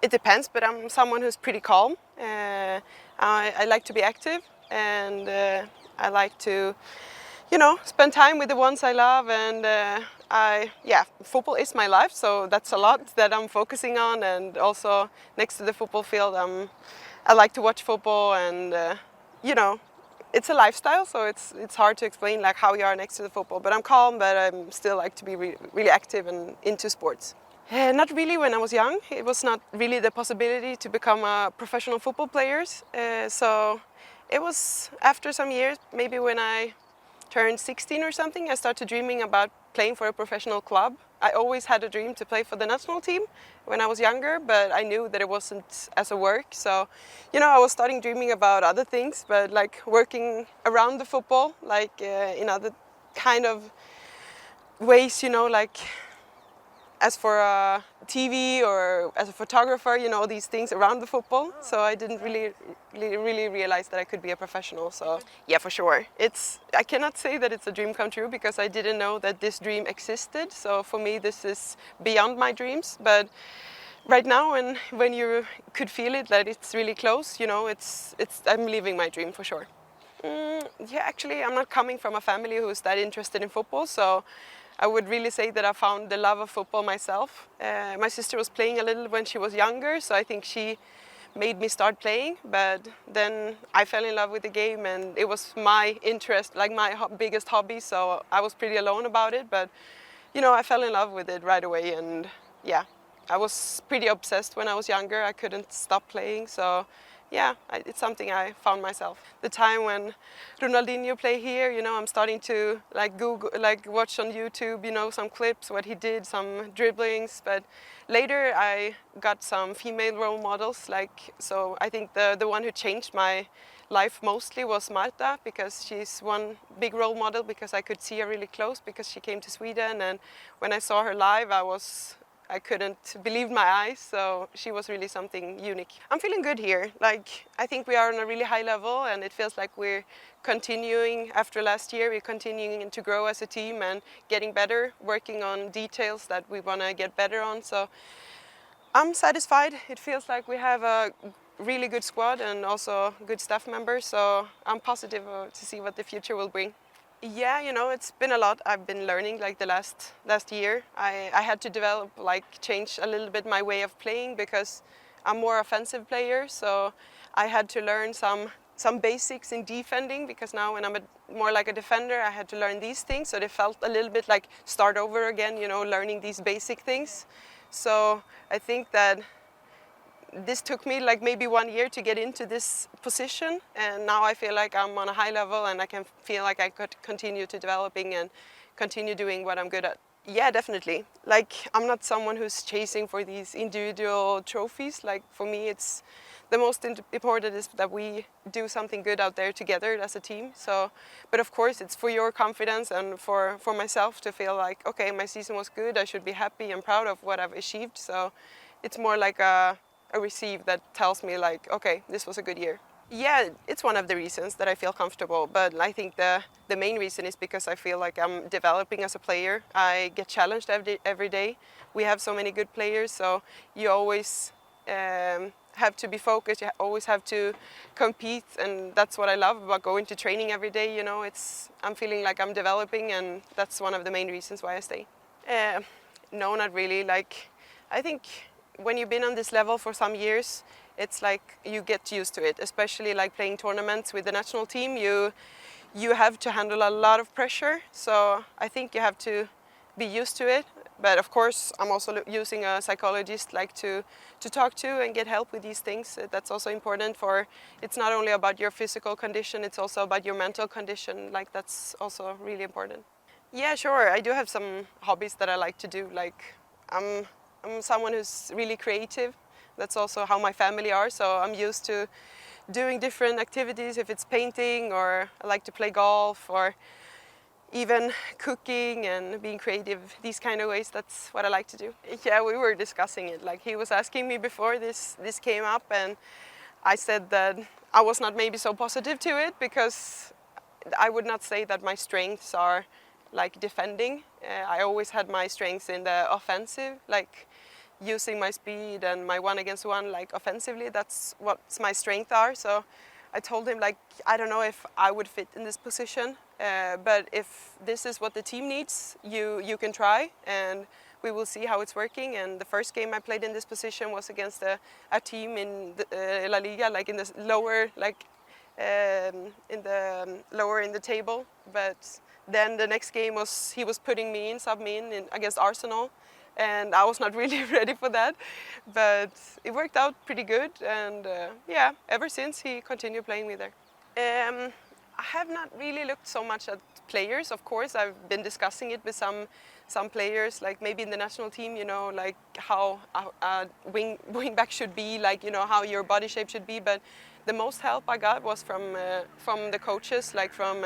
it depends, but I'm someone who's pretty calm. I like to be active, and I like to, spend time with the ones I love. And football is my life, so that's a lot that I'm focusing on. And also next to the football field, I like to watch football, and it's a lifestyle, so it's hard to explain like how you are next to the football. But I'm calm, but I'm still like to be really active and into sports. Not really when I was young. It was not really the possibility to become a professional football player. So it was after some years, maybe when I turned 16 or something, I started dreaming about playing for a professional club. I always had a dream to play for the national team when I was younger, but I knew that it wasn't as a work. So, I was starting dreaming about other things, but like working around the football, like in other kind of ways, like as for a TV or as a photographer, these things around the football. So I didn't really realize that I could be a professional. So yeah, for sure. I cannot say that it's a dream come true because I didn't know that this dream existed. So for me, this is beyond my dreams. But right now, when you could feel it, that it's really close, I'm living my dream for sure. Yeah, actually, I'm not coming from a family who's that interested in football, so I would really say that I found the love of football myself. My sister was playing a little when she was younger, so I think she made me start playing. But then I fell in love with the game, and it was my interest, like my biggest hobby, so I was pretty alone about it. But, I fell in love with it right away, and yeah, I was pretty obsessed when I was younger. I couldn't stop playing, so yeah, it's something I found myself. The time when Ronaldinho play here, I'm starting to watch on YouTube, some clips, what he did, some dribblings. But later I got some female role models. So I think the one who changed my life mostly was Marta, because she's one big role model, because I could see her really close because she came to Sweden, and when I saw her live, I couldn't believe my eyes, so she was really something unique. I'm feeling good here. I think we are on a really high level, and it feels like we're continuing after last year. We're continuing to grow as a team and getting better, working on details that we want to get better on. So I'm satisfied. It feels like we have a really good squad and also good staff members, so I'm positive to see what the future will bring. Yeah, it's been a lot. I've been learning the last year. I had to develop, change a little bit my way of playing because I'm more offensive player. So I had to learn some basics in defending, because now when I'm more like a defender, I had to learn these things. So they felt a little bit like start over again, learning these basic things. So I think that this took me maybe 1 year to get into this position, and now I feel like I'm on a high level, and I can feel like I could continue to developing and continue doing what I'm good at. Yeah, definitely. I'm not someone who's chasing for these individual trophies. For me, it's the most important is that we do something good out there together as a team. So, but of course, it's for your confidence and for myself to feel like, okay, my season was good. I should be happy and proud of what I've achieved. So it's more like a receive that tells me okay, this was a good year. Yeah, it's one of the reasons that I feel comfortable, but I think the main reason is because I feel like I'm developing as a player. I get challenged every day. We have so many good players, so you always have to be focused. You always have to compete, and that's what I love about going to training every day. I'm feeling like I'm developing, and that's one of the main reasons why I stay. No, not really. I think when you've been on this level for some years, it's like you get used to it, especially playing tournaments with the national team. You have to handle a lot of pressure, so I think you have to be used to it. But of course, I'm also using a psychologist to talk to and get help with these things. That's also important it's not only about your physical condition, it's also about your mental condition. That's also really important. Yeah, sure. I do have some hobbies that I like to do. I'm someone who's really creative. That's also how my family are, so I'm used to doing different activities, if it's painting, or I like to play golf, or even cooking and being creative, these kind of ways. That's what I like to do. Yeah, we were discussing it. He was asking me before this came up, and I said that I was not maybe so positive to it, because I would not say that my strengths are defending. I always had my strengths in the offensive, using my speed and my one against one, like offensively. That's what my strengths are. So I told him, like, I don't know if I would fit in this position, but if this is what the team needs, you can try, and we will see how it's working. And the first game I played in this position was against a team in the, La Liga, like in the lower, like in the lower in the table. But then the next game was he was putting me in, sub me in against Arsenal, and I was not really ready for that, but it worked out pretty good. And yeah, ever since he continued playing me there. I have not really looked so much at players. Of course, I've been discussing it with some players, like maybe in the national team, you know, like how a wing back should be, like, you know, how your body shape should be. But the most help I got was from the coaches, like from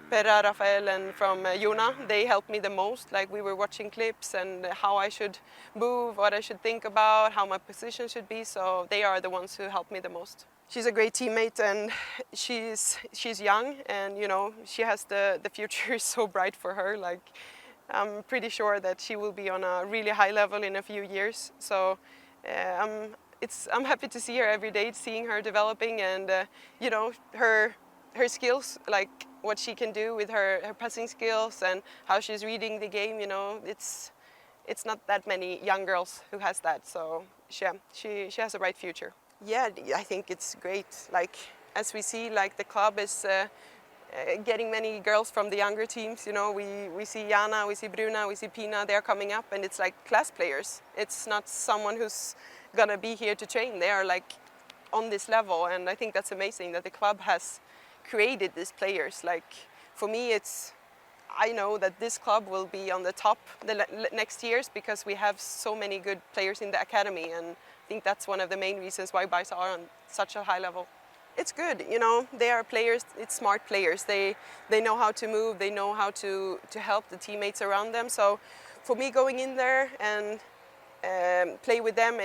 Perra, Rafael, and from Jona. They helped me the most. Like, we were watching clips and how I should move, what I should think about, how my position should be. So they are the ones who helped me the most. She's a great teammate, and she's young, and you know, she has the future is so bright for her. Like, I'm pretty sure that she will be on a really high level in a few years. So I'm happy to see her every day, seeing her developing, and you know, her skills, like what she can do with her passing skills and how she's reading the game. You know, it's not that many young girls who has that. So yeah, she has a bright future. Yeah, I think it's great. Like, as we see, like the club is getting many girls from the younger teams. You know, we see Jana, we see Bruna, we see Pina. They're coming up, and it's like class players. It's not someone who's gonna be here to train. They are like on this level, and I think that's amazing that the club has created these players. Like, for me, I know that this club will be on the top the next years because we have so many good players in the academy, and I think that's one of the main reasons why Barça are on such a high level. It's good, you know, they are players, it's smart players. They know how to move, they know how to help the teammates around them. So for me, going in there and play with them,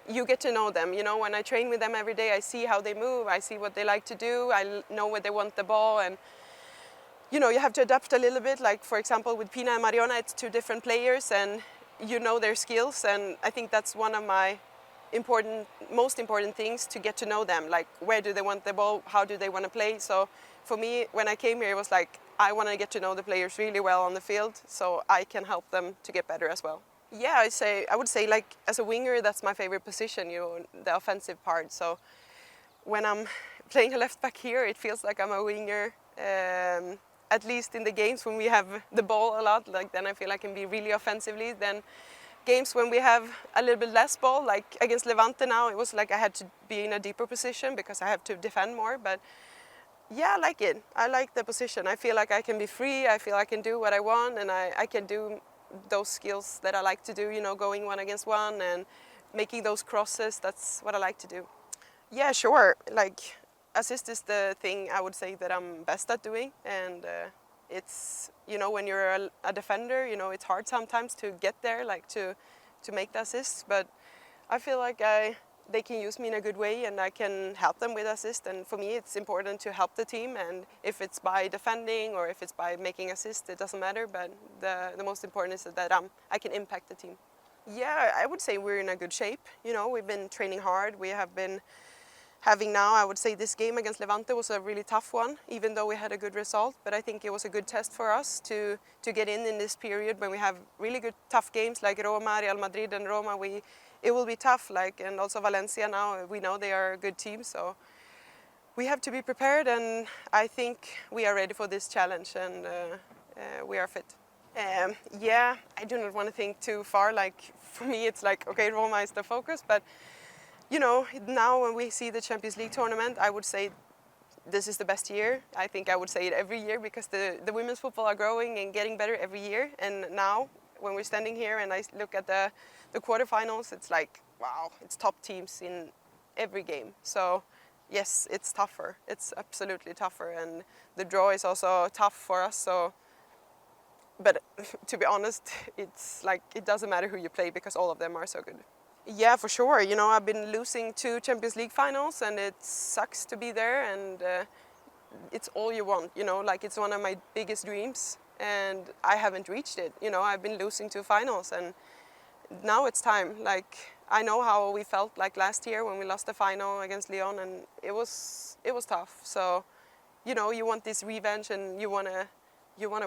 you get to know them. You know, when I train with them every day, I see how they move, I see what they like to do, I know where they want the ball, and you know, you have to adapt a little bit. Like, for example, with Pina and Mariona, it's two different players, and you know their skills, and I think that's one of my most important things, to get to know them. Like, where do they want the ball, how do they want to play? So for me, when I came here, it was like, I want to get to know the players really well on the field so I can help them to get better as well. Yeah, I would say, like, as a winger, that's my favorite position, you know, the offensive part. So when I'm playing a left back here, it feels like I'm a winger. At least in the games when we have the ball a lot, like, then I feel I can be really offensively. Then games when we have a little bit less ball, like against Levante now, it was like I had to be in a deeper position because I have to defend more. But yeah, I like it. I like the position. I feel like I can be free. I feel I can do what I want, and I can do those skills that I like to do, you know, going one against one and making those crosses. That's what I like to do. Yeah, sure. Like, assist is the thing I would say that I'm best at doing, and it's, you know, when you're a defender, you know, it's hard sometimes to get there, like to make the assists, but I feel like they can use me in a good way, and I can help them with assist. And for me, it's important to help the team, and if it's by defending or if it's by making assist, it doesn't matter, but the most important is that I can impact the team. Yeah, I would say we're in a good shape. You know, we've been training hard. We have been having now, I would say this game against Levante was a really tough one, even though we had a good result. But I think it was a good test for us to get in this period when we have really good tough games like Roma, Real Madrid and Roma. It will be tough, like, and also Valencia now, we know they are a good team. So we have to be prepared, and I think we are ready for this challenge, and we are fit. Yeah, I do not want to think too far. Like, for me, it's like, okay, Roma is the focus, but you know, now when we see the Champions League tournament, I would say this is the best year. I think I would say it every year because the women's football are growing and getting better every year. And now, when we're standing here and I look at the quarterfinals, it's like, wow, it's top teams in every game. So yes, it's tougher. It's absolutely tougher, and the draw is also tough for us. So, but to be honest, it's like, it doesn't matter who you play because all of them are so good. Yeah, for sure. You know, I've been losing 2 Champions League finals, and it sucks to be there, and it's all you want, you know, like, it's one of my biggest dreams, and I haven't reached it. You know, I've been losing 2 finals, and now it's time. Like, I know how we felt like last year when we lost the final against Lyon, and it was tough. So, you know, you want this revenge, and you wanna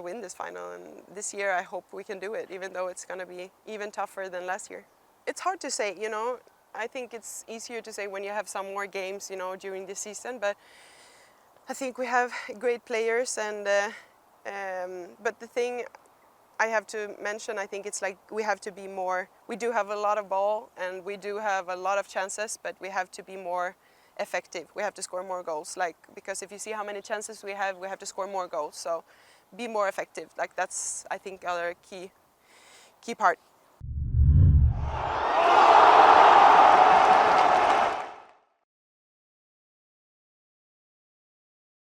win this final. And this year, I hope we can do it, even though it's gonna be even tougher than last year. It's hard to say, you know. I think it's easier to say when you have some more games, you know, during the season. But I think we have great players, and but the thing I have to mention, I think it's like we have to be more. We do have a lot of ball, and we do have a lot of chances, but we have to be more effective. We have to score more goals, like, because if you see how many chances we have to score more goals. So be more effective. Like, that's, I think, our key part.